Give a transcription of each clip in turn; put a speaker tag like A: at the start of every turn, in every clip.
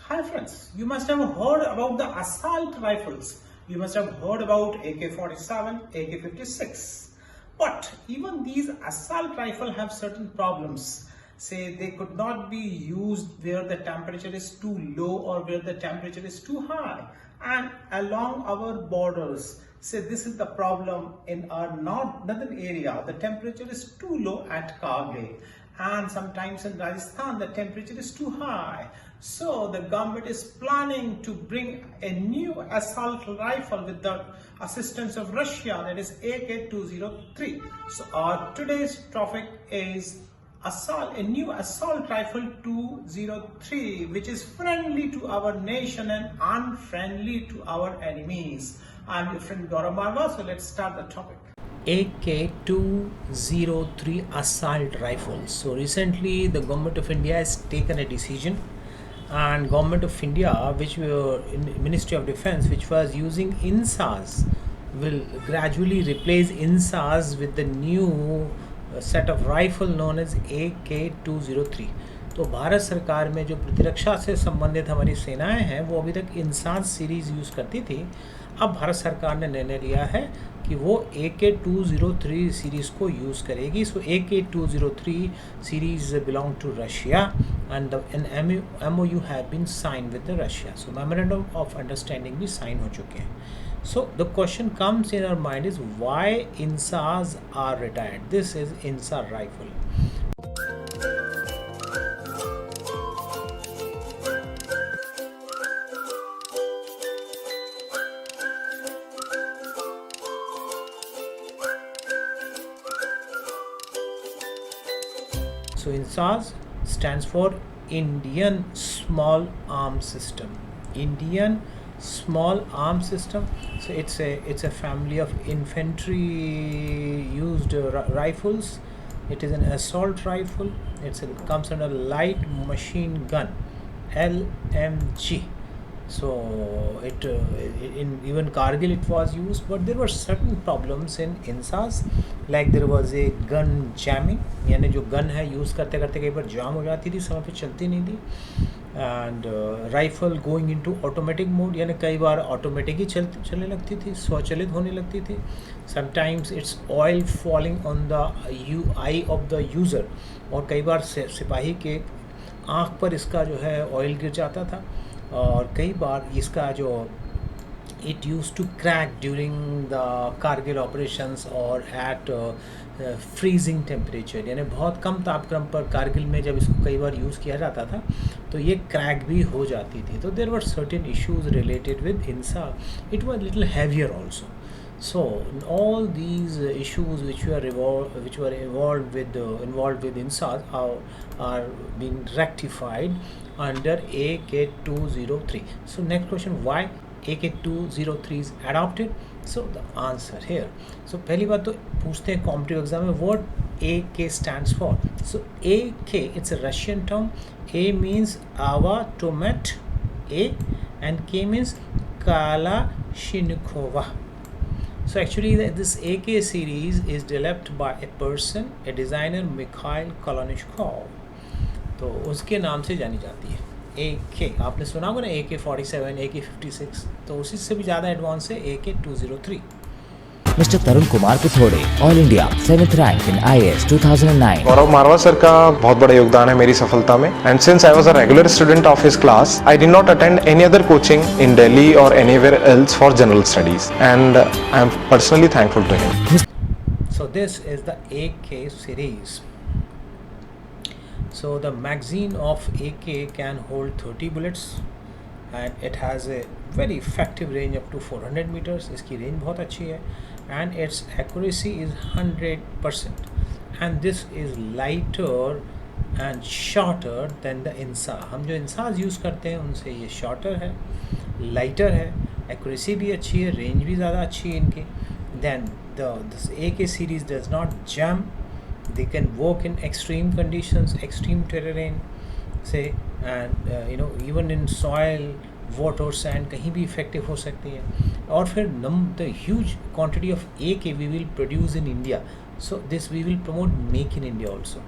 A: Hi friends, you must have heard about the assault rifles. You must have heard about AK-47, AK-56. But even these assault rifles have certain problems. Say they could not be used where the temperature is too low or where the temperature is too high. And along our borders, say this is the problem in our northern area. The temperature is too low at Kargil, and sometimes in Rajasthan the temperature is too high. So the government is planning to bring a new assault rifle with the assistance of Russia, that is AK-203. So our today's topic is a new assault rifle 203, which is friendly to our nation and unfriendly to our enemies. I'm your friend Gaurav Marwa, so let's start the topic. AK-203 assault rifles. So recently the government of India has taken a decision, and government of India, which were in Ministry of Defense, which was using INSAS, will gradually replace INSAS with the new set of rifle known as AK-203. तो भारत सरकार में जो प्रतिरक्षा से संबंधित हमारी सेनाएं हैं वो अभी तक इंसास सीरीज़ यूज़ करती थी. अब भारत सरकार ने निर्णय लिया है कि वो AK-203 सीरीज़ को यूज़ करेगी. So AK-203 series belong to Russia and an MOU have been sign with the Russia. So memorandum of understanding भी साइन हो चुके हैं. So the question comes in our mind is why INSAS are retired. This is INSA rifle. So INSAS stands for Indian Small Arms System. Indian Small Arms System. So it's a family of infantry used rifles. It is an assault rifle. It comes under light machine gun, LMG. So it in even Kargil it was used, but there were certain problems in INSAS, like there was a gun jamming, यानी जो gun है use करते करते कई बार जाम हो जाती थी, समय पे चलती नहीं थी. And rifle going into automatic mode, यानी कई बार ऑटोमेटिक ही चलने लगती थी, स्वचालित होने लगती थी. Sometimes it's oil falling on the I of the user, और कई बार सिपाही के आँख पर इसका जो है ऑयल गिर जाता था. और कई बार इसका जो it used to crack during the Kargil operations or at freezing temperature, यानी बहुत कम तापक्रम पर कारगिल में जब इसको कई बार यूज़ किया जाता था तो ये क्रैक भी हो जाती थी. तो there were certain issues related with INSA. It was little heavier also. So all these issues which were involved with INSA are being rectified under AK-203. So next question, why AK-203 is adopted? So the answer here. So पहली बात तो पूछते हैं competitive exam में what AK stands for. So AK, it's a Russian term. A means Ava Tomat A, and K means Kalashnikova. So actually this AK series is developed by a person, a designer, Mikhail Kalashnikov. तो उसके नाम से जानी जाती है. AK आपने सुना होगा ना, AK-47, AK-56, तो उसी से भी ज़्यादा एडवांस है AK-203.
B: Mister Tarun Kumar Pithode, all India 7th rank in IAS 2009.
C: Gaurav Marwah sir का बहुत बड़ा योगदान है मेरी सफलता में. And since I was a regular student of his class, I did not attend any other coaching in Delhi और anywhere else for general studies, and I am personally thankful to him.
A: So this is the AK series. So the magazine of AK can hold 30 bullets and it has a very effective range up to 400 meters. इसकी range बहुत अच्छी है and its accuracy is 100%, and this is lighter and shorter than the INSA. हम जो INSAs use करते हैं उनसे ये shorter है, lighter है, accuracy भी अच्छी है, range भी ज़्यादा अच्छी है इनकी. Then this AK series does not jam. They can work in extreme conditions, extreme terrain, say, and even in soil, water, sand, कहीं भी effective हो सकती है. और फिर the huge quantity of AK we will produce in India so this we will promote make in India also.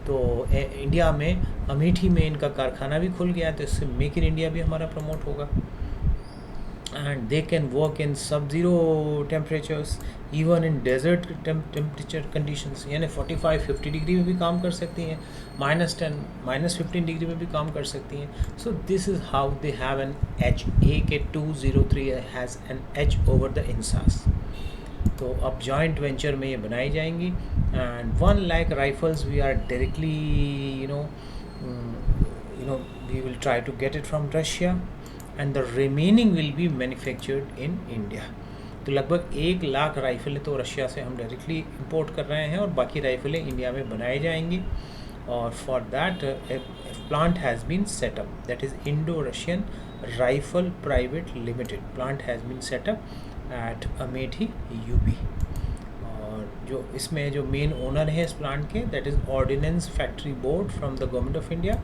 A: तो India में अमेठी में इनका कारखाना भी खुल गया है, तो इससे मेक इन इंडिया भी हमारा प्रमोट होगा। And they can work in sub-zero temperatures, even in desert temperature conditions, यानी 45-50 डिग्री में भी काम कर सकती हैं, -10 -15 डिग्री में भी काम कर सकती हैं। So this is how they have an edge. AK203 has an edge over the INSAS. तो अब जॉइंट वेंचर में ये बनाई जाएंगी, and 1 lakh rifles we are directly we will try to get it from Russia, and the remaining will be manufactured in India. तो लगभग 1 लाख राइफलें तो Russia से हम डायरेक्टली इंपोर्ट कर रहे हैं, और बाकी राइफलें इंडिया में बनाई जाएंगी। और for that plant has been set up, that is Indo Russian rifle private limited plant has been set up at Amethi UP. और जो इसमें जो मेन ओनर है इस प्लांट के, that is ordnance factory board from the government of India.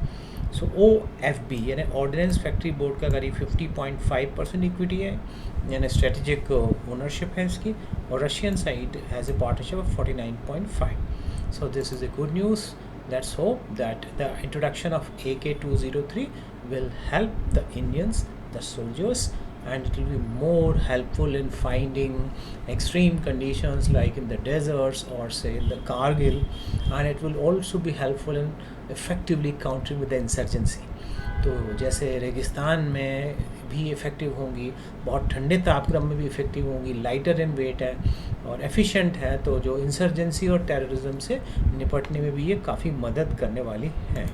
A: So OFB यानी ordnance factory board का करीब 50.5% इक्विटी है, यानी स्ट्रेटेजिक ओनरशिप है इसकी, और Russian side has a partnership of 49.5। So this is a good news. Let's hope that the introduction of AK203 will help the Indians, the soldiers, and it will be more helpful in finding extreme conditions like in the deserts or say in the Kargil, and it will also be helpful in effectively countering with the insurgency. तो जैसे रेगिस्तान में भी effective होंगी, बहुत ठंडे तापक्रम में भी इफ़ेक्टिव होंगी, लाइटर इन वेट है और एफिशिएंट है, तो जो इंसर्जेंसी और टेररिज्म से निपटने में भी ये काफ़ी मदद करने वाली हैं।